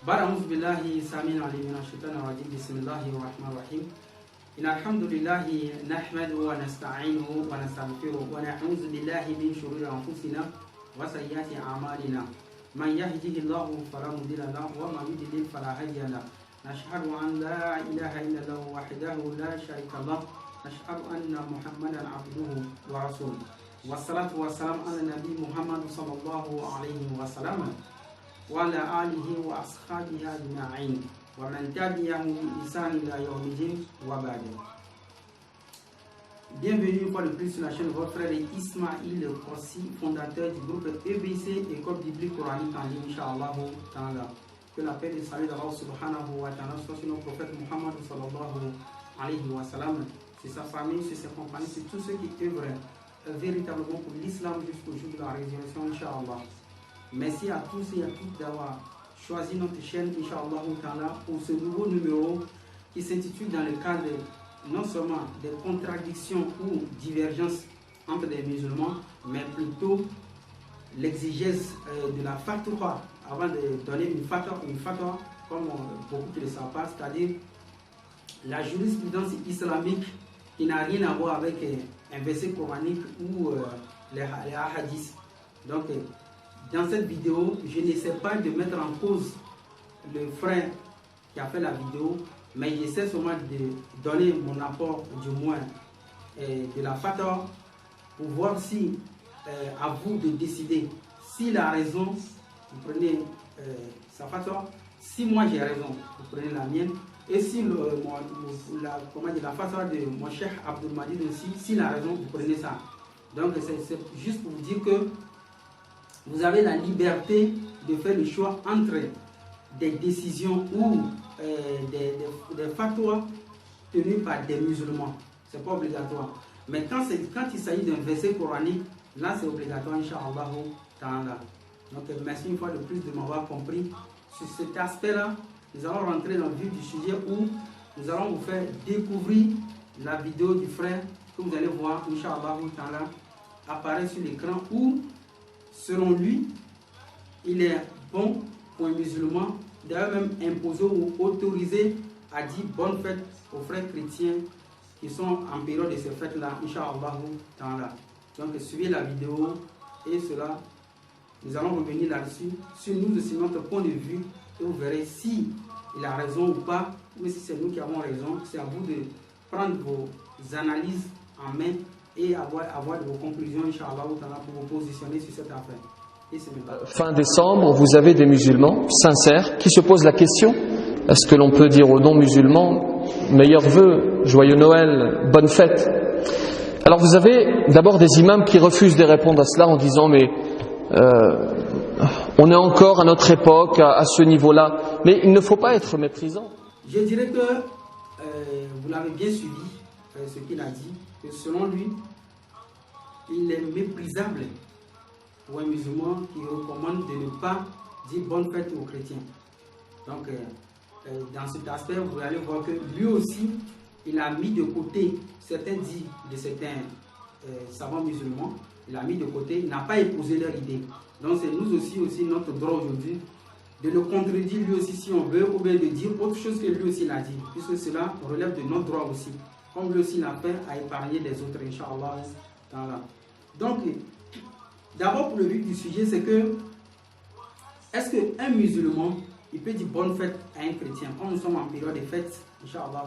أعوذ بالله السميع العليم من الشيطان الرجيم بسم الله الرحمن الرحيم إن الحمد لله نحمده ونستعينه ونستغفره ونعوذ بالله من شرور أنفسنا وسيئات أعمالنا من يهده الله فلا مضل له ومن يضلل فلا هادي له نشهد أن لا إله إلا الله وحده لا شريك له نشهد أن محمدا عبده ورسوله والصلاة والسلام على النبي محمد صلى الله عليه وسلم وعلى آله وأصحابه أجمعين ومن تبعهم بإحسان إلى يوم الدين وبعد. Bienvenue une fois de plus sur la chaîne de votre frère Ismail Korsi, fondateur du groupe EBC, École biblique coranique en ligne, Inch'Allah Ta'ala. Que la paix et le salut d'Allah subhanahu wa ta'ala soit sur notre prophète Muhammad sallallahu alayhi wa sallam, sur sa famille, sur ses compagnons, sur tous ceux qui œuvrent véritablement pour l'islam jusqu'au jour de la résurrection, Inch'Allah. Merci à tous et à toutes d'avoir choisi notre chaîne, Inch'Allah Ta'ala, pour ce nouveau numéro qui s'intitule dans le cadre non seulement des contradictions ou divergences entre les musulmans, mais plutôt l'exigence de la fatwa, avant de donner une fatwa comme beaucoup ne le savent pas, c'est-à-dire la jurisprudence islamique qui n'a rien à voir avec un verset coranique ou les hadiths. Donc, dans cette vidéo, je n'essaie pas de mettre en cause le frère qui a fait la vidéo, mais j'essaie seulement de donner mon apport, du moins, de la fatwa, pour voir si, à vous de décider, s'il a raison, vous prenez sa fatwa, si moi j'ai raison, vous prenez la mienne, et si la fatwa de mon cheikh Abdul Majid aussi, s'il a raison, vous prenez ça. Donc c'est juste pour vous dire que vous avez la liberté de faire le choix entre des décisions ou des fatwas tenus par des musulmans. Ce n'est pas obligatoire. Mais quand il s'agit d'un verset coranique, là c'est obligatoire, Inch'Allah Ta'ala. Donc merci une fois de plus de m'avoir compris. Sur cet aspect-là, nous allons rentrer dans le vif du sujet où nous allons vous faire découvrir la vidéo du frère que vous allez voir, Inch'Allah Ta'ala, apparaître sur l'écran où, selon lui, il est bon pour un musulman d'ailleurs même imposé ou autorisé à dire bonne fête aux frères chrétiens qui sont en période de ces fêtes-là, Inch'Allah Ta'ala. Donc suivez la vidéo et cela, nous allons revenir là-dessus, sur nous aussi notre point de vue, et vous verrez si il a raison ou pas, ou si c'est nous qui avons raison. C'est à vous de prendre vos analyses en main et avoir vos conclusions, Inch'Allah, pour vous positionner sur cette affaire. Fin décembre, vous avez des musulmans sincères qui se posent la question: est-ce que l'on peut dire aux non-musulmans meilleurs vœux, joyeux Noël, bonne fête? Alors vous avez d'abord des imams qui refusent de répondre à cela en disant mais on est encore à notre époque, à ce niveau-là. Mais il ne faut pas être méprisant. Je dirais que vous l'avez bien suivi, ce qu'il a dit, que selon lui, il est méprisable pour un musulman qui recommande de ne pas dire bonne fête aux chrétiens. Donc, dans cet aspect, vous allez voir que lui aussi, il a mis de côté certains dits de certains savants musulmans, il a mis de côté, il n'a pas épousé leur idée. Donc, c'est nous aussi notre droit aujourd'hui de le contredire lui aussi si on veut, ou bien de dire autre chose que lui aussi l'a dit, puisque cela relève de notre droit aussi. Comme lui aussi l'a fait à épargner les autres, Inch'Allah. Donc, d'abord pour le vif du sujet, c'est que est-ce qu'un musulman, il peut dire bonne fête à un chrétien, quand nous sommes en période de fête, Inch'Allah.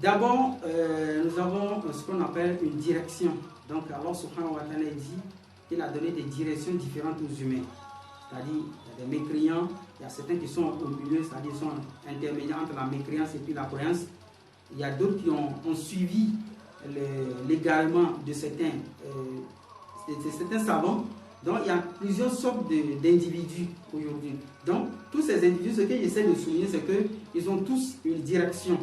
D'abord, nous avons ce qu'on appelle une direction. Donc Allah subhanahu wa ta'ala dit qu'il a donné des directions différentes aux humains. C'est-à-dire, il y a des mécréants, il y a certains qui sont au milieu, c'est-à-dire sont intermédiaires entre la mécréance et puis la croyance. Il y a d'autres qui ont suivi l'égarement de certains savants. Donc il y a plusieurs sortes d'individus aujourd'hui. Donc tous ces individus, ce que j'essaie de souligner, c'est qu'ils ont tous une direction.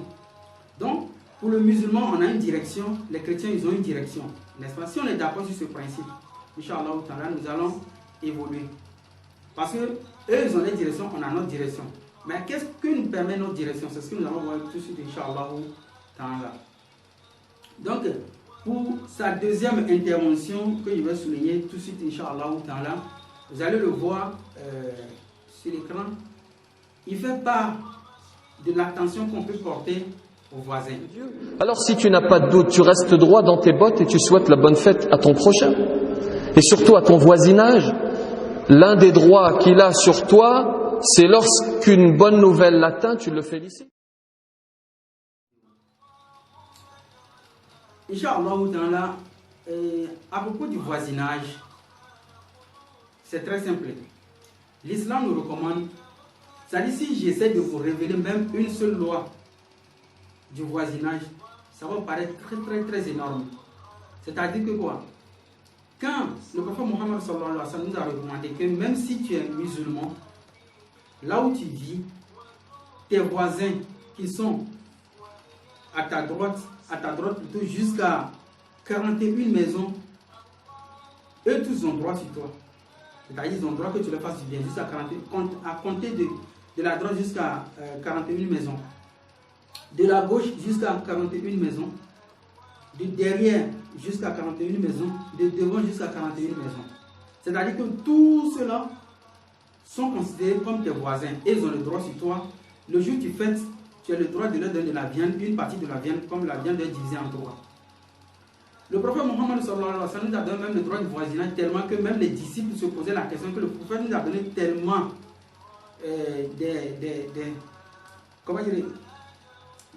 Donc pour le musulman, on a une direction, les chrétiens, ils ont une direction. N'est-ce pas? Si on est d'accord sur ce principe, Inch'Allah, nous allons évoluer. Parce que eux, ils ont leur direction, on a notre direction. Mais qu'est-ce que nous permet notre direction? C'est ce que nous allons voir tout de suite, Inch'Allah. Donc, pour sa deuxième intervention, que je vais souligner tout de suite, Inch'Allah, vous allez le voir sur l'écran, il fait part de l'attention qu'on peut porter aux voisins. Alors si tu n'as pas de doute, tu restes droit dans tes bottes et tu souhaites la bonne fête à ton prochain. Et surtout à ton voisinage. L'un des droits qu'il a sur toi, c'est lorsqu'une bonne nouvelle l'atteint, tu le félicites. Inch'Allah, à propos du voisinage, c'est très simple. L'islam nous recommande, c'est-à-dire si j'essaie de vous révéler même une seule loi du voisinage, ça va paraître très énorme. C'est-à-dire que quoi? Quand le prophète Mohammed sallallahu alayhi wa sallam nous a recommandé que même si tu es musulman, là où tu vis, tes voisins qui sont à ta droite plutôt jusqu'à 41 maisons, eux tous ont droit sur toi. C'est-à-dire ils ont droit que tu leur fasses du bien jusqu'à 41, à compter de la droite jusqu'à 41 maisons, de la gauche jusqu'à 41 maisons, de derrière jusqu'à 41 maisons, de devant jusqu'à 41 maisons. C'est-à-dire que tous ceux-là sont considérés comme tes voisins et ils ont le droit sur toi. Le jour du fête, tu as le droit de leur donner de la viande, une partie de la viande, comme la viande est divisée en trois. Le prophète Mohammed sallallahu alayhi wa sallam nous a donné même le droit du voisinage tellement que même les disciples se posaient la question que le prophète nous a donné tellement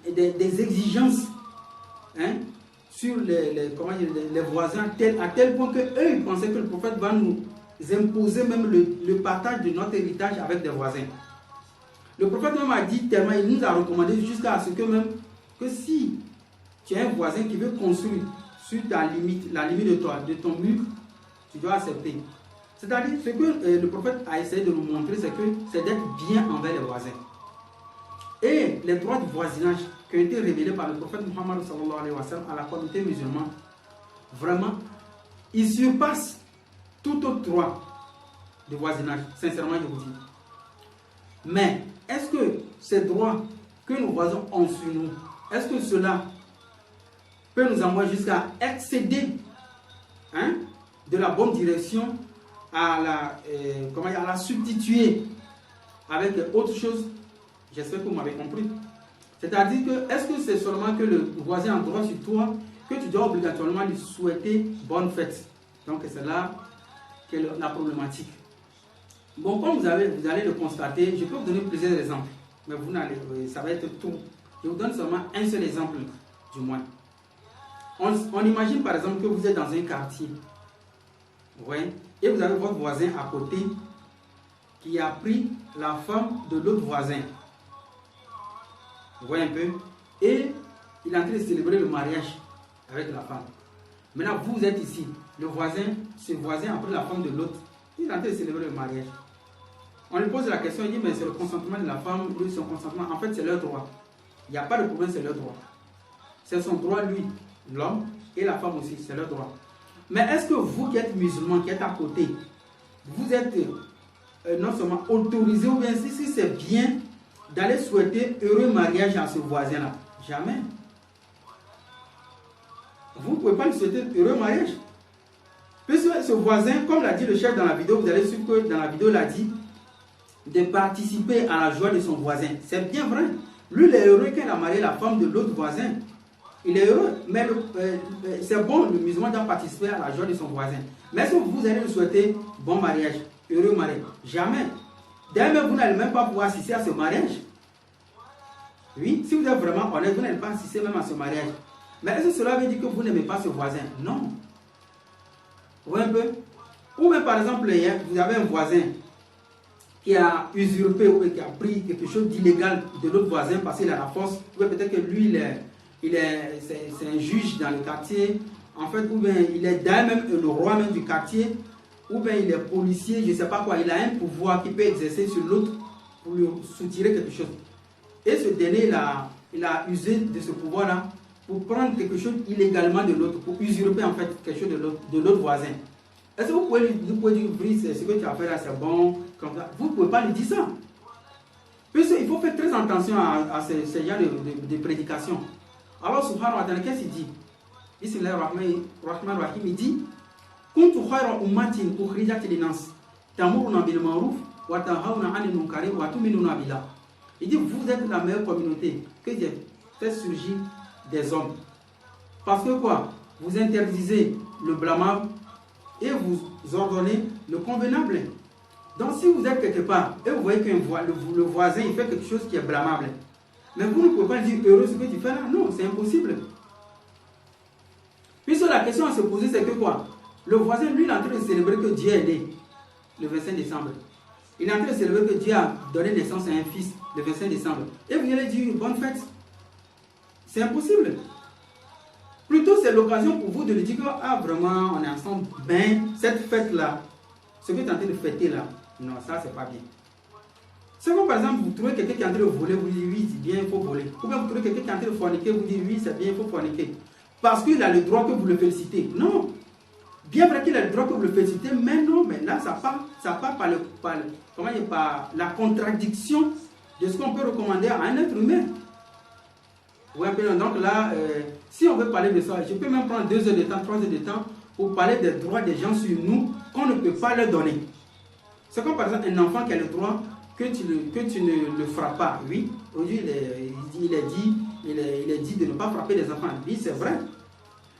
des exigences sur les voisins à tel point que eux ils pensaient que le prophète va nous imposer même le partage de notre héritage avec des voisins. Le prophète même a dit tellement, il nous a recommandé jusqu'à ce que même que si tu as un voisin qui veut construire sur ta limite, la limite de ton mur, tu dois accepter. C'est-à-dire, ce que le prophète a essayé de nous montrer, c'est d'être bien envers les voisins. Et les droits du voisinage qui ont été révélés par le prophète Muhammad sallallahu alayhi wa sallam à la communauté musulmane, vraiment, ils surpassent tout autre droit de voisinage, sincèrement je vous dis. Mais, est-ce que ces droits que nos voisins ont sur nous, est-ce que cela peut nous envoyer jusqu'à excéder de la bonne direction à la substituer avec autre chose? J'espère que vous m'avez compris. C'est-à-dire que, est-ce que c'est seulement que le voisin a un droit sur toi que tu dois obligatoirement lui souhaiter bonne fête? Donc c'est là qu'est la problématique. Bon, comme vous allez le constater, je peux vous donner plusieurs exemples, mais ça va être tout. Je vous donne seulement un seul exemple, du moins. On imagine par exemple que vous êtes dans un quartier, ouais, et vous avez votre voisin à côté qui a pris la femme de l'autre voisin. Vous voyez un peu? Et il est en train de célébrer le mariage avec la femme. Maintenant, vous êtes ici. Ce voisin a pris la femme de l'autre. Il est en train de célébrer le mariage. On lui pose la question, il dit, mais c'est le consentement de la femme, lui, son consentement. En fait, c'est leur droit. Il n'y a pas de problème, c'est leur droit. C'est son droit, lui, l'homme, et la femme aussi, c'est leur droit. Mais est-ce que vous qui êtes musulman, qui êtes à côté, vous êtes non seulement autorisé, ou bien si c'est bien d'aller souhaiter heureux mariage à ce voisin-là? Jamais. Vous ne pouvez pas lui souhaiter heureux mariage. Puisque ce voisin, comme l'a dit le chef dans la vidéo, vous allez suivre que dans la vidéo, il a dit de participer à la joie de son voisin. C'est bien vrai. Lui, il est heureux quand il a marié la femme de l'autre voisin. Il est heureux. Mais c'est bon, le musulman doit participer à la joie de son voisin. Mais est-ce que vous allez lui souhaiter bon mariage, heureux mariage? Jamais. D'ailleurs, vous n'allez même pas pouvoir assister à ce mariage. Oui, si vous êtes vraiment honnête, vous n'allez pas assister même à ce mariage. Mais est-ce que cela veut dire que vous n'aimez pas ce voisin? Non. Vous voyez un peu? Ou même par exemple, vous avez un voisin qui a usurpé ou qui a pris quelque chose d'illégal de l'autre voisin parce qu'il a la force. Ou peut-être que lui, c'est un juge dans le quartier. En fait, ou bien il est d'ailleurs même le roi même du quartier. Ou bien il est policier, je ne sais pas quoi. Il a un pouvoir qu'il peut exercer sur l'autre pour lui soutirer quelque chose. Et ce dernier, il a usé de ce pouvoir-là pour prendre quelque chose illégalement de l'autre, pour usurper en fait quelque chose de l'autre voisin. Est-ce que vous pouvez dire, Brice, ce que tu as fait là, c'est bon, comme ça? Vous ne pouvez pas lui dire ça. Puisqu'il faut faire très attention à ce genre de prédication. Alors, subhanahu wa ta'ala, qu'est-ce qu'il dit? Il dit, Kuntu khayra ummatin ukhrijat linas, ta'muruna bil ma'ruf Il dit, vous êtes la meilleure communauté que j'ai fait surgir des hommes. Parce que quoi? Vous interdisez le blâmable et vous ordonnez le convenable. Donc si vous êtes quelque part et vous voyez que le voisin il fait quelque chose qui est blâmable, mais vous ne pouvez pas dire heureux ce que tu fais là. Non, c'est impossible. Puisque la question à se poser, c'est que quoi? Le voisin, lui, il est en train de célébrer que Dieu est né le 25 décembre. Il est en train de célébrer que Dieu a donné naissance à un fils le 25 décembre. Et vous allez dire une bonne fête. C'est impossible. Plutôt, c'est l'occasion pour vous de lui dire que, ah, vraiment, on est ensemble. Ben, cette fête-là, ce que tu es en train de fêter là, non, ça, c'est pas bien. C'est comme par exemple, vous trouvez quelqu'un qui est en train de voler, vous dites oui, c'est bien, il faut voler. Ou bien vous trouvez quelqu'un qui est en train de forniquer, vous dites oui, c'est bien, il faut forniquer. Parce qu'il a le droit que vous le félicitez. Non. Bien vrai qu'il a le droit que vous le félicitez, mais non, mais là, ça part par la contradiction de ce qu'on peut recommander à un être humain. Ouais, donc là, si on veut parler de ça, je peux même prendre 2 heures de temps, 3 heures de temps pour parler des droits des gens sur nous qu'on ne peut pas leur donner. C'est comme par exemple un enfant qui a le droit que tu ne le frappes pas. Oui, aujourd'hui il est dit de ne pas frapper les enfants. Oui, c'est vrai.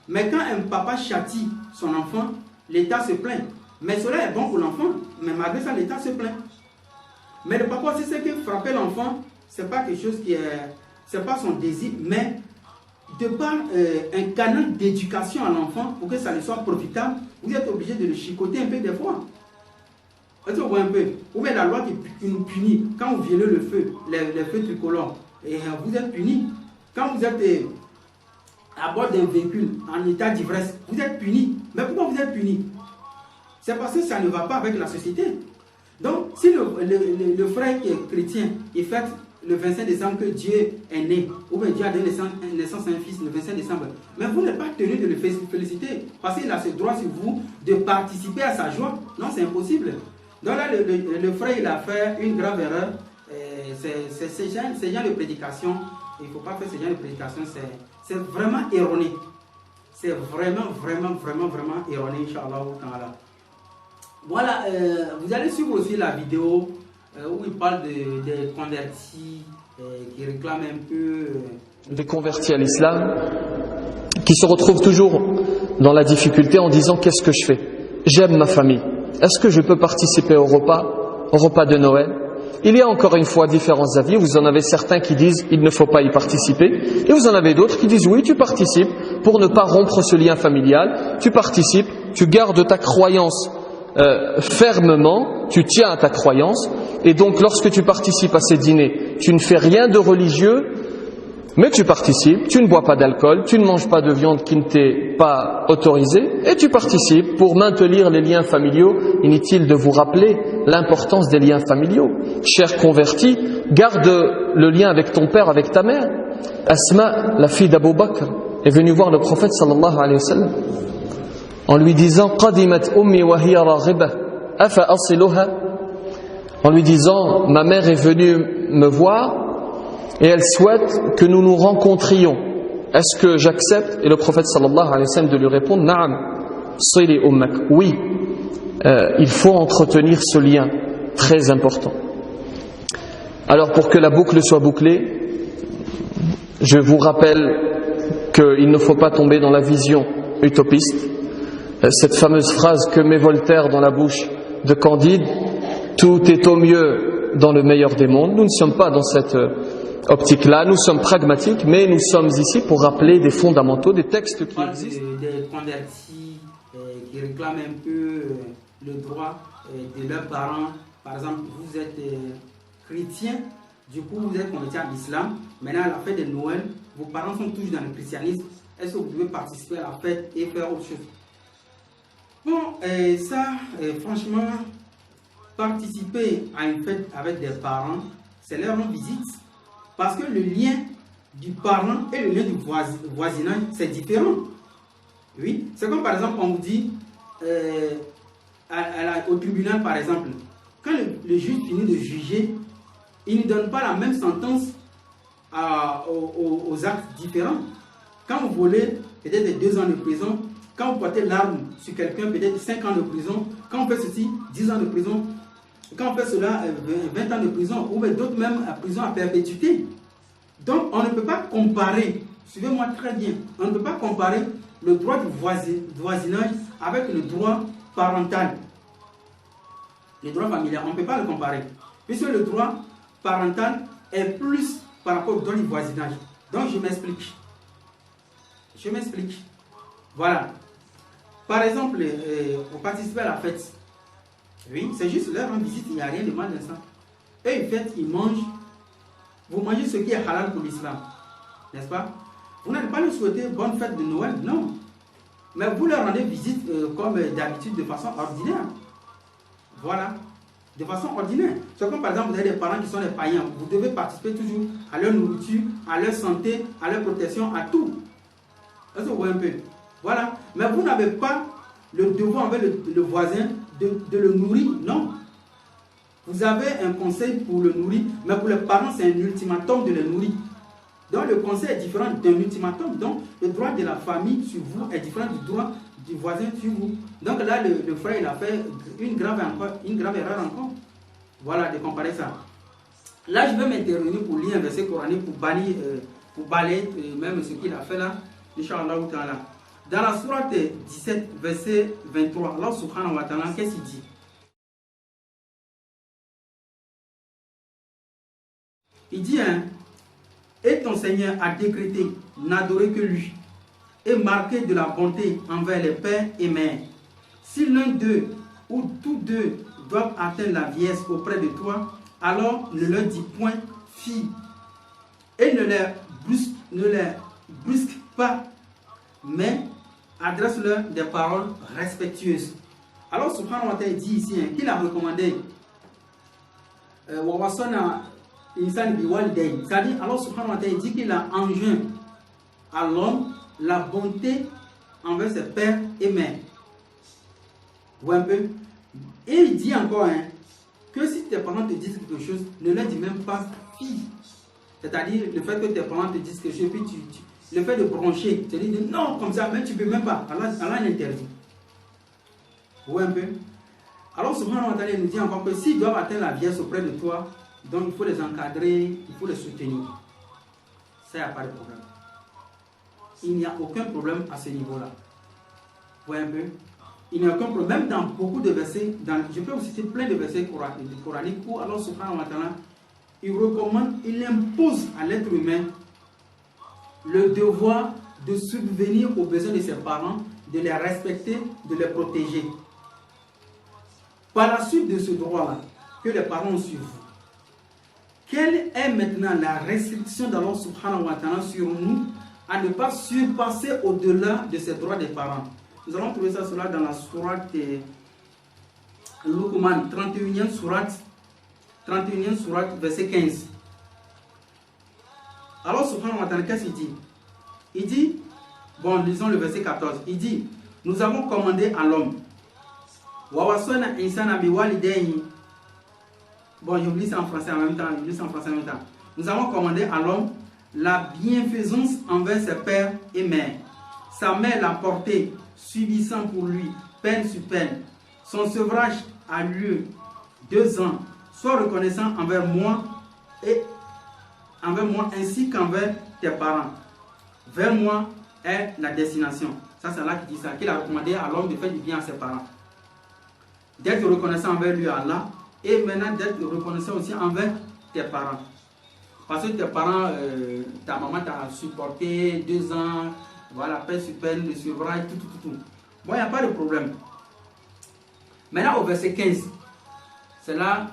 Mais quand un papa châtie son enfant, l'État se plaint. Mais cela est bon pour l'enfant, mais malgré ça, l'État se plaint. Mais le papa aussi sait que frapper l'enfant, ce n'est pas quelque chose qui est... C'est pas son désir, mais de par un canal d'éducation à l'enfant, pour que ça lui soit profitable, vous êtes obligé de le chicoter un peu des fois. Est-ce que vous voyez un peu? Ou bien la loi qui nous punit quand vous violez le feu, les feux tricolores, et vous êtes puni. Quand vous êtes à bord d'un véhicule en état d'ivresse, vous êtes puni. Mais pourquoi vous êtes puni? C'est parce que ça ne va pas avec la société. Donc, si le frère qui est chrétien, il fête le 25 décembre que Dieu est né, ou bien Dieu a donné naissance à un fils le 25 décembre, mais vous n'êtes pas tenu de le féliciter, parce qu'il a ce droit sur vous de participer à sa joie. Non, c'est impossible. Donc là, le frère, il a fait une grave erreur. C'est ce genre de prédication, il ne faut pas faire ce genre de prédication, c'est vraiment erroné. C'est vraiment erroné, Inch'Allah. Voilà, vous allez suivre aussi la vidéo où il parle des convertis qui réclament un peu... Des convertis à l'islam, qui se retrouvent toujours dans la difficulté en disant « Qu'est-ce que je fais? J'aime ma famille. Est-ce que je peux participer au repas de Noël ?» Il y a encore une fois différents avis. Vous en avez certains qui disent « Il ne faut pas y participer » et vous en avez d'autres qui disent « Oui, tu participes pour ne pas rompre ce lien familial. Tu participes, tu gardes ta croyance fermement, tu tiens à ta croyance. Et donc lorsque tu participes à ces dîners, tu ne fais rien de religieux, mais tu participes, tu ne bois pas d'alcool, tu ne manges pas de viande qui ne t'est pas autorisée, et tu participes pour maintenir les liens familiaux. Inutile de vous rappeler l'importance des liens familiaux. Cher converti, garde le lien avec ton père, avec ta mère. Asma, la fille d'Abu Bakr, est venue voir le prophète sallallahu alayhi wa sallam en lui disant « Qadimat ummi wa hiya raghibah, afa asiluha » en lui disant « Ma mère est venue me voir et elle souhaite que nous nous rencontrions. Est-ce que j'accepte ?» Et le prophète sallallahu alayhi wa sallam de lui répondre « Na'am, sili ummak » Oui, il faut entretenir ce lien très important. Alors pour que la boucle soit bouclée, je vous rappelle qu'il ne faut pas tomber dans la vision utopiste. Cette fameuse phrase que met Voltaire dans la bouche de Candide, tout est au mieux dans le meilleur des mondes. Nous ne sommes pas dans cette optique-là, nous sommes pragmatiques, mais nous sommes ici pour rappeler des fondamentaux, des textes qui existent. Des convertis qui réclament un peu le droit de leurs parents. Par exemple, vous êtes chrétien, du coup vous êtes converti à l'islam. Maintenant, à la fête de Noël, vos parents sont toujours dans le christianisme. Est-ce que vous pouvez participer à la fête et faire autre chose? Bon, franchement, participer à une fête avec des parents, c'est leur rendre visite. Parce que le lien du parent et le lien du voisinage, c'est différent. Oui, c'est comme par exemple, on vous dit, au tribunal par exemple, quand le juge finit de juger, il ne donne pas la même sentence aux actes différents. Quand vous volez, peut-être 2 ans de prison. Quand vous portez l'arme sur quelqu'un, peut-être 5 ans de prison. Quand on fait ceci, 10 ans de prison. Quand on fait cela, 20 ans de prison, ou d'autres même à prison à perpétuité. Donc, on ne peut pas comparer, suivez-moi très bien, on ne peut pas comparer le droit du voisinage avec le droit parental. Le droit familial, on ne peut pas le comparer. Puisque le droit parental est plus par rapport au droit du voisinage. Donc, je m'explique. Voilà. Par exemple, on participe à la fête. Oui, c'est juste leur rendre visite, il n'y a rien de mal dans ça. Et une fête, ils mangent. Vous mangez ce qui est halal pour l'islam. N'est-ce pas? Vous n'allez pas leur souhaiter bonne fête de Noël, non. Mais vous leur rendez visite comme d'habitude, de façon ordinaire. Voilà. De façon ordinaire. C'est comme par exemple, vous avez des parents qui sont des païens. Vous devez participer toujours à leur nourriture, à leur santé, à leur protection, à tout. Est-ce que vous voyez un peu? Voilà. Mais vous n'avez pas le devoir envers le voisin de le nourrir, non. Vous avez un conseil pour le nourrir, mais pour les parents, c'est un ultimatum de le nourrir. Donc le conseil est différent d'un ultimatum. Donc le droit de la famille sur vous est différent du droit du voisin sur vous. Donc là, le frère, il a fait une grave erreur encore. Voilà, de comparer ça. Là, je vais m'intervenir pour lire un verset coranique, pour balayer même ce qu'il a fait là. Inch'Allah ta'ala. Dans la sourate 17, verset 23, Allah subhanahu wa ta'ala, qu'est-ce qu'il dit? Il dit, et ton Seigneur a décrété n'adorer que lui et marquer de la bonté envers les pères et mères. Si l'un d'eux ou tous deux doivent atteindre la vieillesse auprès de toi, alors ne leur dis point fille et ne les brusque pas, mais adresse-leur des paroles respectueuses. Alors subhanahu wa ta'ala dit ici qu'il a recommandé c'est-à-dire, alors subhanahu wa ta'ala dit qu'il a enjoint à l'homme la bonté envers ses pères et mères. Vous voyez un peu? Et il dit encore que si tes parents te disent quelque chose, ne leur dis même pas fille. C'est-à-dire le fait que tes parents te disent quelque chose, puis le fait de broncher, tu dis non, comme ça, même tu ne peux même pas. Allah l'interdit. Vous voyez un peu? Alors subhanahu wa ta'ala nous dit encore que s'ils doivent atteindre la vieillesse auprès de toi, donc il faut les encadrer, il faut les soutenir. Ça, il n'y a pas de problème. Il n'y a aucun problème à ce niveau-là. Vous voyez un peu? Il n'y a aucun problème. Même dans beaucoup de versets, je peux vous citer plein de versets coraniques où Allah subhanahu wa ta'ala, il recommande, il impose à l'être humain le devoir de subvenir aux besoins de ses parents, de les respecter, de les protéger. Par la suite de ce droit-là, que les parents ont sur vous, quelle est maintenant la restriction d'Allah subhanahu wa ta'ala sur nous à ne pas surpasser au-delà de ces droits des parents? Nous allons trouver ça cela dans la sourate Luqman, 31e sourate, verset 15. Allah subhanahu wa ta'ala, qu'est-ce qu'il dit? Il dit, bon, lisons le verset 14. Il dit, nous avons commandé à l'homme. Bon, je lis ça en français en même temps. Nous avons commandé à l'homme la bienfaisance envers ses pères et mères. Sa mère l'a porté, subissant pour lui peine sur peine. Son sevrage a lieu 2 ans. Sois reconnaissant envers moi ainsi qu'envers tes parents. Vers moi est la destination. Ça, c'est là qui dit ça, qu'il a recommandé à l'homme de faire du bien à ses parents. D'être reconnaissant envers lui, Allah, et maintenant d'être reconnaissant aussi envers tes parents. Parce que tes parents, ta maman t'a supporté 2 ans, voilà, peine sur peine, le sevrage, tout. Bon, il n'y a pas de problème. Maintenant, au verset 15, c'est là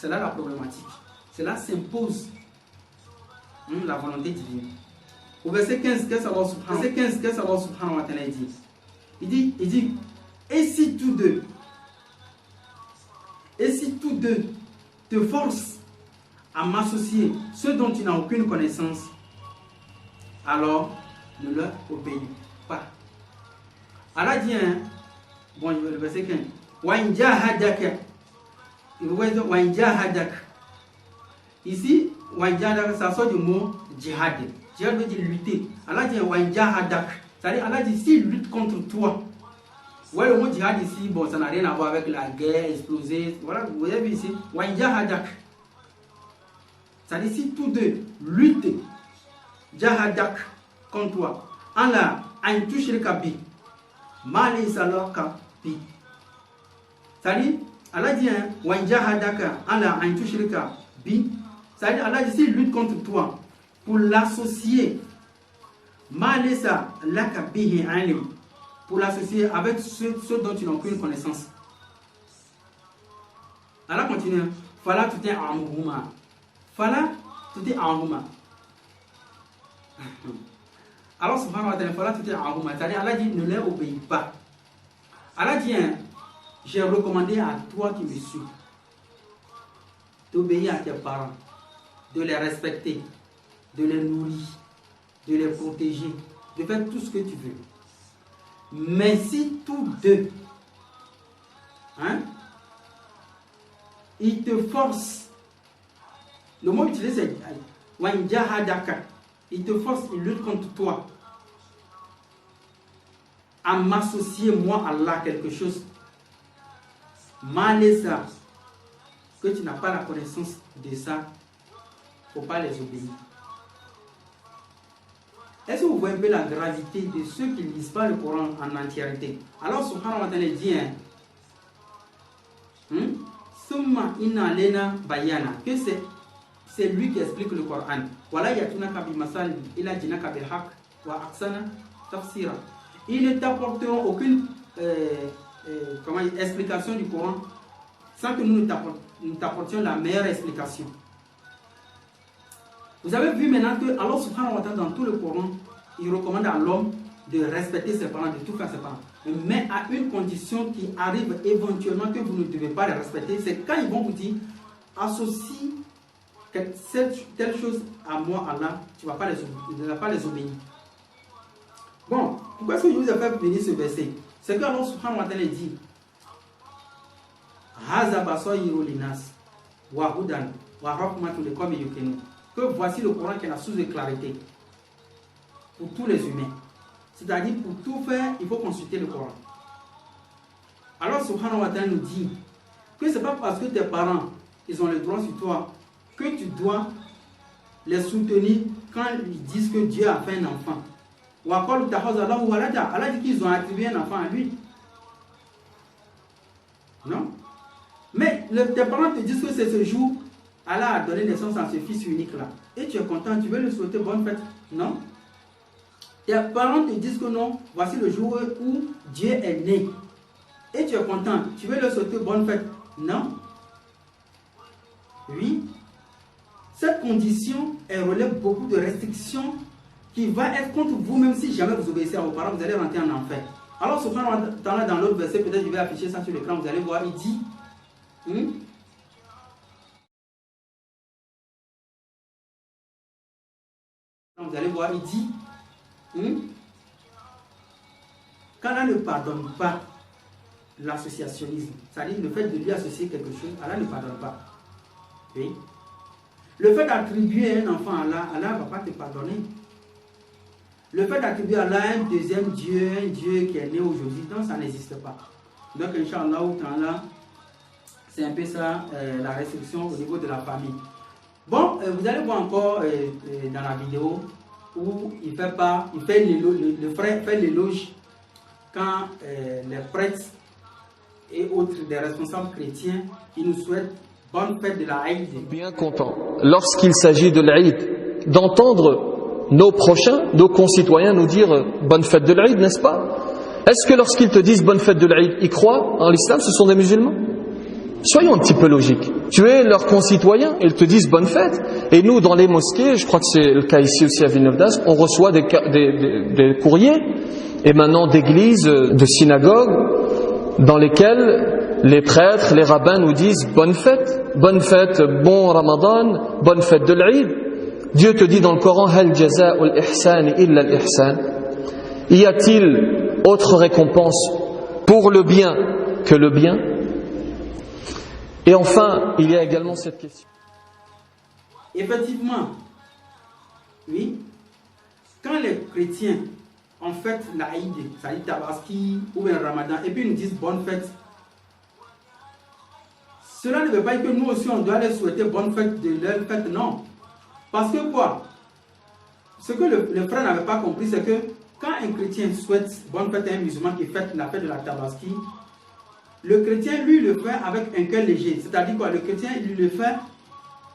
la problématique. Cela s'impose la volonté divine. Au verset 15, qu'est-ce qu'Allah subhanahu wa ta'ala dit? Il dit, et si tous deux te forcent à m'associer ceux dont tu n'as aucune connaissance, alors ne leur obéis pas. Allah dit, bon, le verset 15, wa in jahadaka. Ici, wa in jahadaka, ça sort du mot jihad. Jihad veut dire lutter. Allah dit wa in jahadak. C'est-à-dire, Allah dit, s'ils luttent contre toi, Ouais, le mot djihad ici, bon, ça n'a rien à voir avec la guerre, exploser. Voilà, vous avez vu ici. Jahadak. Ça dit si tous deux luttent, Jahadak contre toi. Allah, ain tushrika bi. Mali salaka bi. Ça dit, Allah dit, Jahadaka, Allah, ain tushrika bi. Ça dit, Allah dit, s'il lutte contre toi pour l'associer, Mali salaka bihi alim. Pour l'associer avec ceux dont tu n'as aucune connaissance. Allah continue. Fala tu t'es en mouvement. Fala tu t'es en mouvement. Alors, subhanahu wa ta'ala, fala tu t'es en mouvement. C'est-à-dire, Allah dit, ne leur obéis pas. Allah dit, j'ai recommandé à toi qui me suis d'obéir à tes parents, de les respecter, de les nourrir, de les protéger, de faire tout ce que tu veux. Mais si tous deux, ils te forcent, le mot utilisé c'est Wanjahadaka, ils te forcent, ils luttent contre toi, à m'associer, moi, Allah, quelque chose, malesa, que tu n'as pas la connaissance de ça, il ne faut pas les obéir. Est-ce que vous voyez un peu la gravité de ceux qui ne lisent pas le Coran en entièreté? Alors, subhanahu wa ta'ala dit, Summa inna lena bayana, que c'est lui qui explique le Coran. Voilà, yatunaka bi masal ila jinaka bil haq wa aksana tafsira. Ils ne t'apporteront aucune explication du Coran sans que nous t'apportions la meilleure explication. Vous avez vu maintenant que Allah subhanahu wa ta'ala dans tout le Coran, il recommande à l'homme de respecter ses parents, de tout faire ses parents. Mais à une condition qui arrive éventuellement que vous ne devez pas les respecter, c'est quand ils vont vous dire, associe telle chose à moi, Allah, tu ne vas pas les obéir. Bon, pourquoi est-ce que je vous ai fait venir ce verset? C'est que Allah subhanahu wa ta'ala dit, Haza basoyiru linas, wa hudan, wa rahmatu liqawmin yuqinun. Que voici le Coran qui est la source de clarité pour tous les humains. C'est-à-dire, pour tout faire, il faut consulter le Coran. Alors, subhanahu wa ta'ala nous dit que ce n'est pas parce que tes parents, ils ont le droit sur toi, que tu dois les soutenir quand ils disent que Dieu a fait un enfant. Allah dit qu'ils ont attribué un enfant à lui. Non? Mais tes parents te disent que c'est ce jour, Allah a donné naissance à ce fils unique là. Et tu es content, tu veux lui souhaiter bonne fête. Non? Tes parents te disent que non, voici le jour où Dieu est né. Et tu es content, tu veux lui souhaiter bonne fête. Non? Oui. Cette condition, elle relève beaucoup de restrictions qui va être contre vous, même si jamais vous obéissez à vos parents, vous allez rentrer en enfer. Alors, subhanahu wa ta'ala, dans l'autre verset, peut-être je vais afficher ça sur l'écran, vous allez voir, il dit, vous allez voir, il dit, qu'Allah ne pardonne pas l'associationnisme, c'est-à-dire le fait de lui associer quelque chose, Allah ne pardonne pas. Oui. Le fait d'attribuer un enfant à Allah, Allah ne va pas te pardonner. Le fait d'attribuer à Allah un deuxième Dieu, un Dieu qui est né aujourd'hui, non, ça n'existe pas. Donc, Inch'Allah, c'est un peu ça la restriction au niveau de la famille. Bon, vous allez voir encore dans la vidéo où le frère fait l'éloge quand les prêtres et autres des responsables chrétiens, ils nous souhaitent bonne fête de la Eid. Bien content, lorsqu'il s'agit de l'Eid, d'entendre nos prochains, nos concitoyens nous dire bonne fête de l'Eid, n'est-ce pas? Est-ce que lorsqu'ils te disent bonne fête de l'Eid, ils croient en l'islam, ce sont des musulmans? Soyons un petit peu logiques. Tu es leurs concitoyens, ils te disent bonne fête. Et nous, dans les mosquées, je crois que c'est le cas ici aussi à Villeneuve d'Ascq, on reçoit des courriers émanant d'églises, de synagogues, dans lesquelles les prêtres, les rabbins nous disent bonne fête, bon Ramadan, bonne fête de l'Eid. Dieu te dit dans le Coran, Hal jaza'ul ihsan illa al-ihsan. Y a-t-il autre récompense pour le bien que le bien? Et enfin, il y a également cette question. Effectivement, oui, quand les chrétiens on fête l'Aïd, c'est-à-dire Tabaski ou bien Ramadan, et puis ils nous disent bonne fête. Cela ne veut pas dire que nous aussi on doit leur souhaiter bonne fête de leur fête, non. Parce que quoi? Ce que le frère n'avait pas compris, c'est que quand un chrétien souhaite bonne fête à un musulman qui fête la fête de la Tabaski, le chrétien, lui, le fait avec un cœur léger. C'est-à-dire quoi? Le chrétien, il le fait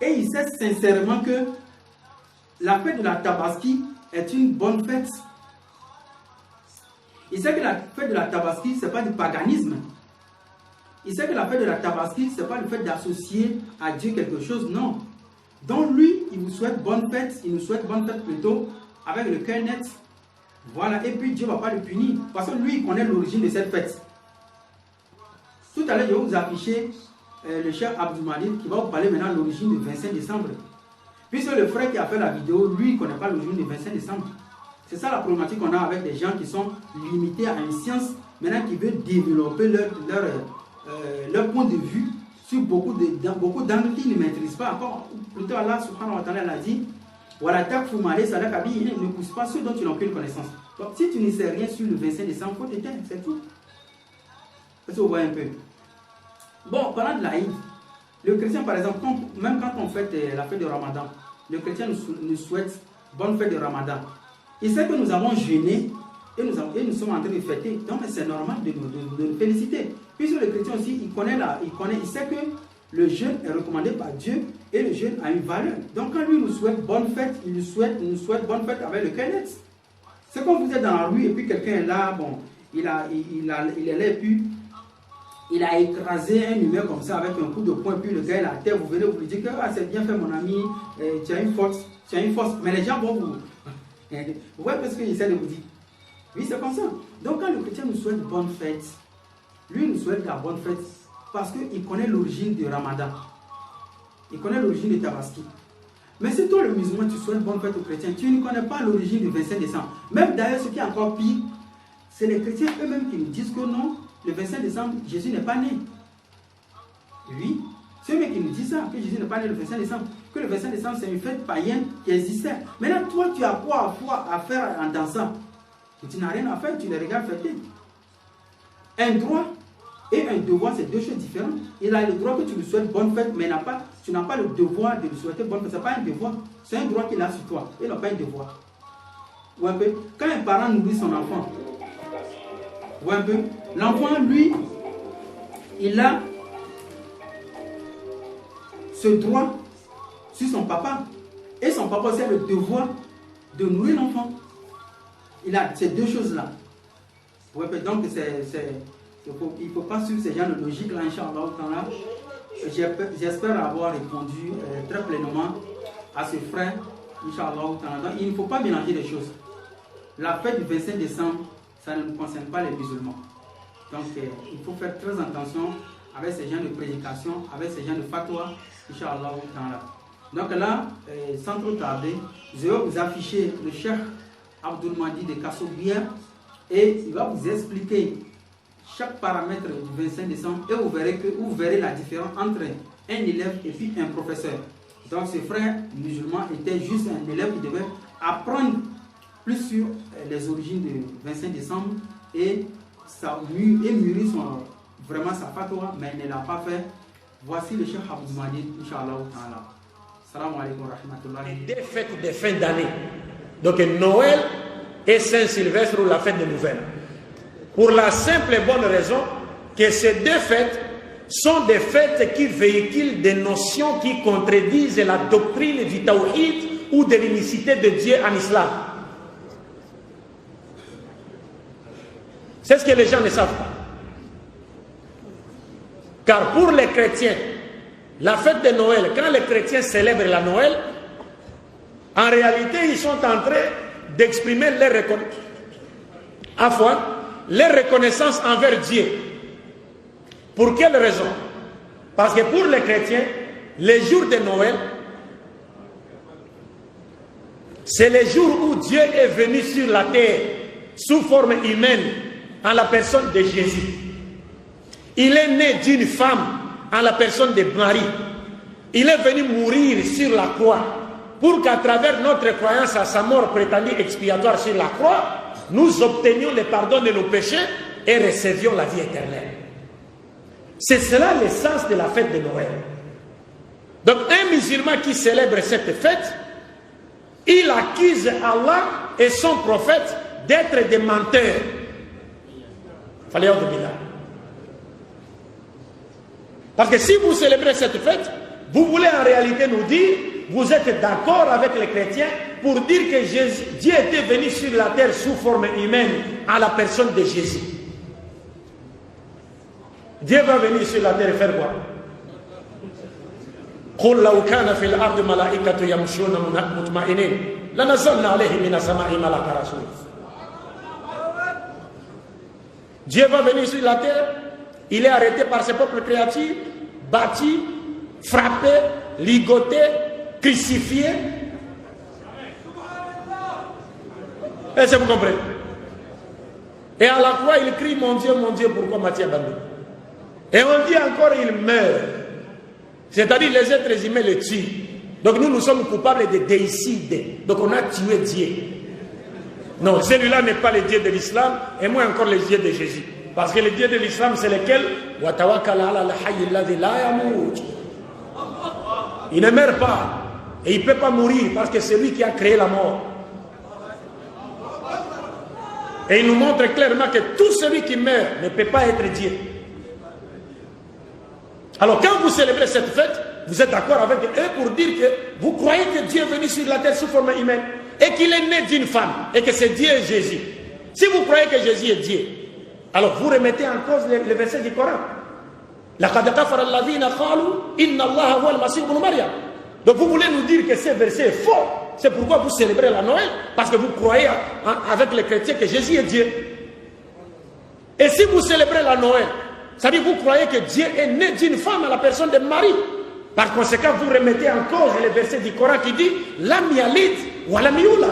et il sait sincèrement que la fête de la Tabaski est une bonne fête. Il sait que la fête de la Tabaski, ce n'est pas du paganisme. Il sait que la fête de la Tabaski, ce n'est pas le fait d'associer à Dieu quelque chose, non. Donc lui, il vous souhaite bonne fête, il nous souhaite bonne fête plutôt avec le cœur net. Voilà, et puis Dieu ne va pas le punir, parce que lui, il connaît l'origine de cette fête. Tout à l'heure, je vais vous afficher le chef Abdul Malik qui va vous parler maintenant de l'origine du 25 décembre. Puisque le frère qui a fait la vidéo, lui, il ne connaît pas l'origine du 25 décembre. C'est ça la problématique qu'on a avec des gens qui sont limités à une science, maintenant qui veulent développer leur point de vue sur beaucoup d'angles qu'ils ne maîtrisent pas encore. Plutôt Allah subhanahu wa ta'ala a dit, voilà, ne pousse pas ceux dont tu n'as aucune connaissance. Donc si tu ne sais rien sur le 25 décembre, il faut t'éteindre, c'est tout. Est-ce que vous voyez un peu? Bon, parlant de l'Aïd, le chrétien par exemple, même quand on fête la fête de Ramadan, le chrétien nous souhaite bonne fête de Ramadan. Il sait que nous avons jeûné et nous sommes en train de fêter. Donc c'est normal de nous féliciter. Puisque le chrétien aussi, il sait que le jeûne est recommandé par Dieu et le jeûne a une valeur. Donc quand lui nous souhaite bonne fête, il nous souhaite bonne fête avec le cœur net. C'est comme vous êtes dans la rue et puis quelqu'un est là, bon, il est là et puis il a écrasé un humain comme ça avec un coup de poing, puis le gars est à terre, vous venez vous lui dire que ah, c'est bien fait mon ami, tu as une force, mais les gens vont vous voyez ce qu'il essaie de vous dire. Oui, c'est comme ça. Donc quand le chrétien nous souhaite bonne fête, lui nous souhaite la bonne fête parce qu'il connaît l'origine du Ramadan. Il connaît l'origine du Tabaski. Mais si toi le musulman, tu souhaites bonne fête aux chrétiens, tu ne connais pas l'origine du 25 décembre. Même d'ailleurs, ce qui est encore pire, c'est les chrétiens eux-mêmes qui nous disent que non, le 25 décembre, Jésus n'est pas né. Oui, c'est eux-mêmes qui nous disent ça, que Jésus n'est pas né le 25 décembre. Que le 25 décembre, c'est une fête païenne qui existait. Maintenant, toi, tu as quoi à faire en dansant? Tu n'as rien à faire, tu les regardes fêter. Un droit et un devoir, c'est deux choses différentes. Il a le droit que tu lui souhaites bonne fête, mais tu n'as pas le devoir de lui souhaiter bonne fête. Ce n'est pas un devoir, c'est un droit qu'il a sur toi. Il n'a pas un devoir. Ou un peu, quand un parent nourrit son enfant, ou un peu, l'enfant, lui, il a ce droit sur son papa. Et son papa aussi a le devoir de nourrir l'enfant. Il a ces deux choses-là. Ouais, donc, il ne faut pas suivre ces genres de logique-là, Inch'Allah. J'espère avoir répondu très pleinement à ce frère, Inch'Allah. Il ne faut pas mélanger les choses. La fête du 25 décembre, ça ne concerne pas les musulmans. Donc, il faut faire très attention avec ces genres de prédication, avec ces genres de fatwa, Inch'Allah. Donc là, sans trop tarder, je vais vous afficher le cheikh Abdul Mahdi de Kassoubia et il va vous expliquer chaque paramètre du 25 décembre et vous verrez la différence entre un élève et puis un professeur. Donc ce frère musulman était juste un élève qui devait apprendre plus sur les origines du 25 décembre et mûrir vraiment sa fatwa, mais il ne l'a pas fait. Voici le cheikh Abdul Mahdi, Inch'Allah. Salam alaikum wa rahmatullah. Des fêtes de fin d'année. Donc Noël et Saint-Sylvestre ou la fête de Nouvelle. Pour la simple et bonne raison que ces deux fêtes sont des fêtes qui véhiculent des notions qui contredisent la doctrine du Tawhid ou de l'unicité de Dieu en islam. C'est ce que les gens ne savent pas. Car pour les chrétiens, la fête de Noël, quand les chrétiens célèbrent la Noël, en réalité, ils sont en train d'exprimer leur reconnaissance envers Dieu. Pour quelle raison? Parce que pour les chrétiens, les jours de Noël, c'est les jours où Dieu est venu sur la terre sous forme humaine en la personne de Jésus. Il est né d'une femme en la personne de Marie. Il est venu mourir sur la croix pour qu'à travers notre croyance à sa mort prétendue expiatoire sur la croix, nous obtenions le pardon de nos péchés et recevions la vie éternelle. C'est cela l'essence de la fête de Noël. Donc un musulman qui célèbre cette fête, il accuse Allah et son prophète d'être des menteurs. Fallait ordre billah. Parce que si vous célébrez cette fête, vous voulez en réalité nous dire, vous êtes d'accord avec les chrétiens pour dire que Dieu était venu sur la terre sous forme humaine à la personne de Jésus. Dieu va venir sur la terre et faire quoi? قل لو كان في الأرض ملائكة يمشون مطمئنين لنزلنا عليهم من السماء ملكا رسولا. Dieu va venir sur la terre, il est arrêté par ses propres créatures, battu, frappé, ligoté, crucifié. Est-ce que vous comprenez? Et à la croix, il crie, mon Dieu, pourquoi m'as-tu abandonné? Et on dit encore, il meurt. C'est-à-dire, les êtres humains le tuent. Donc nous sommes coupables de déicide. Donc on a tué Dieu. Non, celui-là n'est pas le Dieu de l'islam, et moins encore le Dieu de Jésus. Parce que le Dieu de l'islam, c'est lequel? Il ne meurt pas. Et il ne peut pas mourir, parce que c'est lui qui a créé la mort. Et il nous montre clairement que tout celui qui meurt ne peut pas être Dieu. Alors quand vous célébrez cette fête, vous êtes d'accord avec eux pour dire que vous croyez que Dieu est venu sur la terre sous forme humaine et qu'il est né d'une femme et que c'est Dieu et Jésus. Si vous croyez que Jésus est Dieu, alors vous remettez en cause le verset du Coran. Donc vous voulez nous dire que ce verset est faux. C'est pourquoi vous célébrez la Noël, parce que vous croyez avec les chrétiens que Jésus est Dieu. Et si vous célébrez la Noël, c'est-à-dire vous croyez que Dieu est né d'une femme à la personne de Marie. Par conséquent, vous remettez en cause le verset du Coran qui dit Lam yalid wa lam yulad.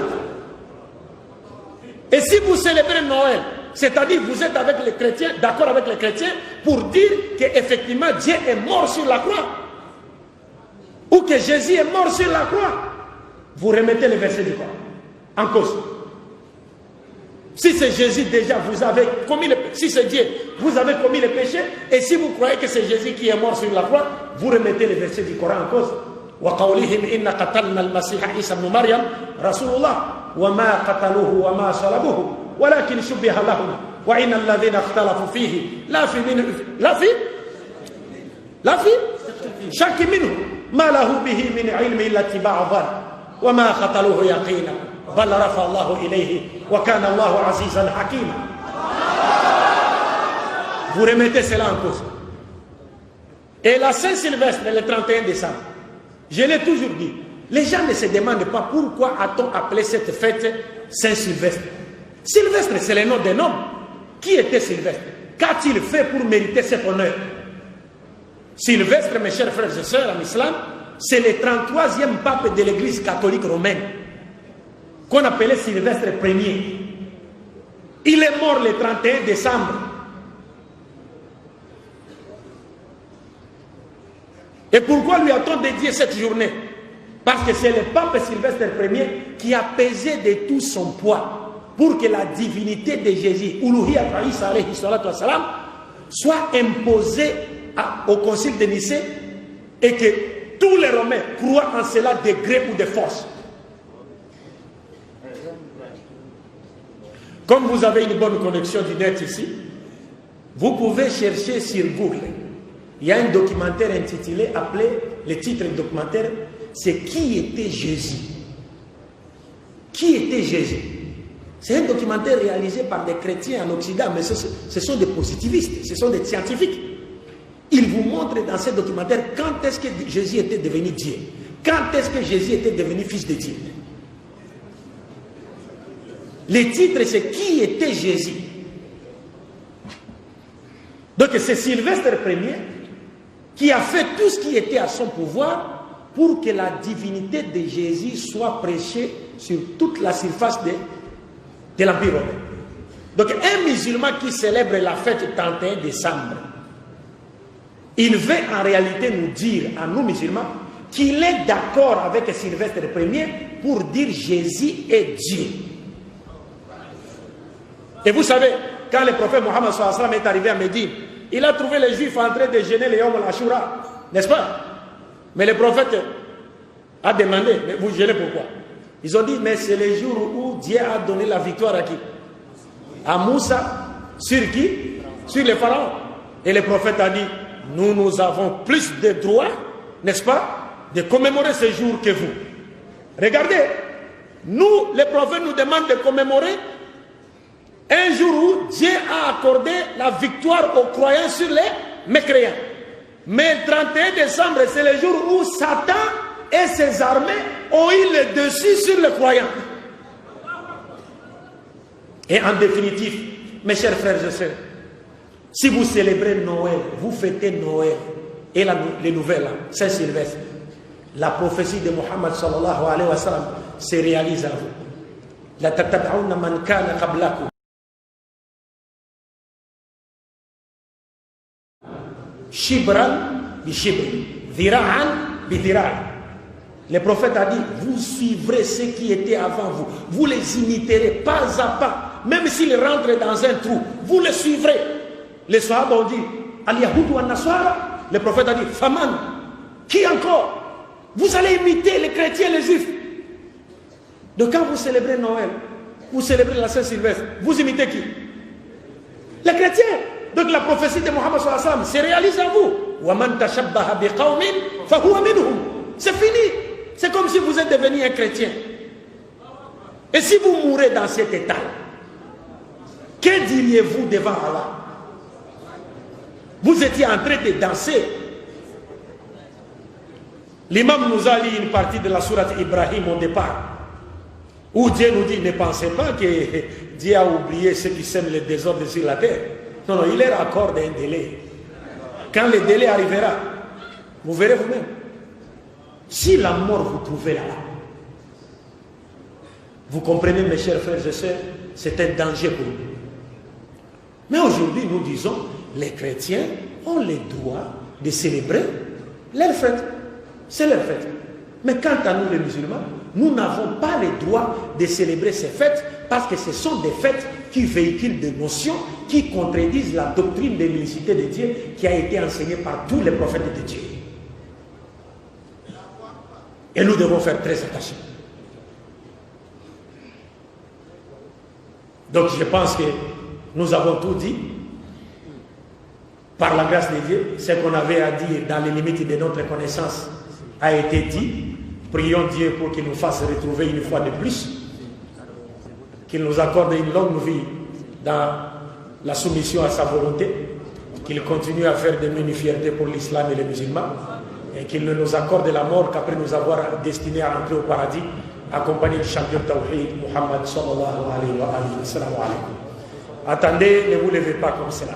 Et si vous célébrez Noël, c'est-à-dire vous êtes avec les chrétiens, d'accord avec les chrétiens, pour dire qu'effectivement Dieu est mort sur la croix, ou que Jésus est mort sur la croix, vous remettez le verset du Coran en cause. Si c'est Jésus déjà, vous avez commis le péché. Si c'est Dieu, vous avez commis le péché. Et si vous croyez que c'est Jésus qui est mort sur la croix, vous remettez le verset du Coran en cause. وَقَوْلِهِمْ إِنَّ قَتَلْنَا الْمَسِيحَ عِيسَى بْنُ مَرْيَمَ رَسُولُ اللَّهِ وَمَا قَتَلُوهُ وَمَا صَلَبُوهُ وَلَكِنْ شُبِّهَ لَهُمْ وَإِنَّ الَّذِينَ اخْتَلَفُوا فِيهِ لَا فِي شَكٍّ مِّنْهُ مَا لَهُ بِهِ مِنْ عِلْمٍ إِلَّا اتِّبَاعَ الظَّنِّ وَمَا قَتَلُوهُ يَقِينًا بل رفع الله إليه وكان الله عزيزا حكيما. Vous remettez cela en cause. Et la Saint-Sylvestre, le 31 décembre, je l'ai toujours dit, les gens ne se demandent pas pourquoi a-t-on appelé cette fête Saint-Sylvestre. Sylvestre, c'est le nom d'un homme. Qui était Sylvestre? Qu'a-t-il fait pour mériter cet honneur? Sylvestre, mes chers frères et sœurs en islam, c'est le 33e pape de l'église catholique romaine, qu'on appelait Sylvestre Ier. Il est mort le 31 décembre. Et pourquoi lui a-t-on dédié cette journée? Parce que c'est le pape Sylvestre Ier qui a pesé de tout son poids pour que la divinité de Jésus, Uluhiyat Isa alayhi salatu wassalam, soit imposée au concile de Nicée et que tous les Romains croient en cela de gré ou de force. Comme vous avez une bonne connexion du net ici, vous pouvez chercher sur Google. Il y a un documentaire intitulé, appelé, le titre du documentaire, c'est Qui était Jésus? Qui était Jésus? C'est un documentaire réalisé par des chrétiens en Occident, mais ce sont des positivistes, ce sont des scientifiques. Ils vous montrent dans ce documentaire quand est-ce que Jésus était devenu Dieu, quand est-ce que Jésus était devenu fils de Dieu. Le titre, c'est Qui était Jésus? Donc c'est Sylvestre Ier qui a fait tout ce qui était à son pouvoir pour que la divinité de Jésus soit prêchée sur toute la surface de l'Empire romain. Donc un musulman qui célèbre la fête 31 décembre, il veut en réalité nous dire, à nous musulmans, qu'il est d'accord avec Sylvestre Ier pour dire Jésus est Dieu. Et vous savez, quand le prophète Mohammed sallallahu alayhi wa sallam est arrivé à Médine, il a trouvé les Juifs en train de gêner les Yom al-Ashura, n'est-ce pas? Mais le prophète a demandé, mais vous gênez pourquoi? Ils ont dit, mais c'est le jour où Dieu a donné la victoire à qui? À Moussa. Sur qui? Sur les pharaons. Et le prophète a dit, nous avons plus de droits, n'est-ce pas, de commémorer ce jour que vous. Regardez, nous, les prophètes nous demandent de commémorer un jour où Dieu a accordé la victoire aux croyants sur les mécréants. Mais le 31 décembre, c'est le jour où Satan et ses armées ont eu le dessus sur les croyants. Et en définitive, mes chers frères et sœurs, si vous célébrez Noël, vous fêtez Noël et les nouvelles, Saint-Sylvestre, la prophétie de Mohammed sallallahu alayhi wa sallam se réalise à vous. La tatab'ouna man kana qablakum. Shibran bi shibri, dhira'an bi dhira'i. Le prophète a dit, vous suivrez ceux qui étaient avant vous. Vous les imiterez pas à pas. Même s'ils rentrent dans un trou, vous les suivrez. Les Sahaba ont dit, Al-Yahud wa Nasara. Le prophète a dit, Faman, qui encore? Vous allez imiter les chrétiens, les juifs. Donc quand vous célébrez Noël, vous célébrez la Saint-Sylvestre, vous imitez qui? Les chrétiens. Donc la prophétie de Mohammed sallallahu alayhi wa sallam se réalise à vous. وَمَنْ تَشَبَّهَ بِقَوْمٍ فَهُوَ مِنْهُمْ. C'est fini. C'est comme si vous êtes devenu un chrétien. Et si vous mourrez dans cet état, que diriez-vous devant Allah? Vous étiez en train de danser. L'imam nous a lu une partie de la sourate Ibrahim au départ, où Dieu nous dit, ne pensez pas que Dieu a oublié ceux qui sèment le désordre sur la terre. Non, il leur accorde un délai. Quand le délai arrivera, vous verrez vous-même. Si la mort vous trouvez là-bas, vous comprenez, mes chers frères et sœurs, c'est un danger pour nous. Mais aujourd'hui, nous disons, les chrétiens ont le droit de célébrer leur fête. C'est leur fête. Mais quant à nous, les musulmans, nous n'avons pas le droit de célébrer ces fêtes parce que ce sont des fêtes qui véhiculent des notions qui contredisent la doctrine de l'unicité de Dieu qui a été enseignée par tous les prophètes de Dieu. Et nous devons faire très attention. Donc je pense que nous avons tout dit. Par la grâce de Dieu, ce qu'on avait à dire dans les limites de notre connaissance a été dit. Prions Dieu pour qu'il nous fasse retrouver une fois de plus, qu'il nous accorde une longue vie dans la soumission à sa volonté, qu'il continue à faire de nous une fierté pour l'islam et les musulmans, et qu'il ne nous accorde la mort qu'après nous avoir destinés à entrer au paradis, accompagné du champion Tawhid, Muhammad sallallahu alayhi wa sallam. Attendez, ne vous levez pas comme cela.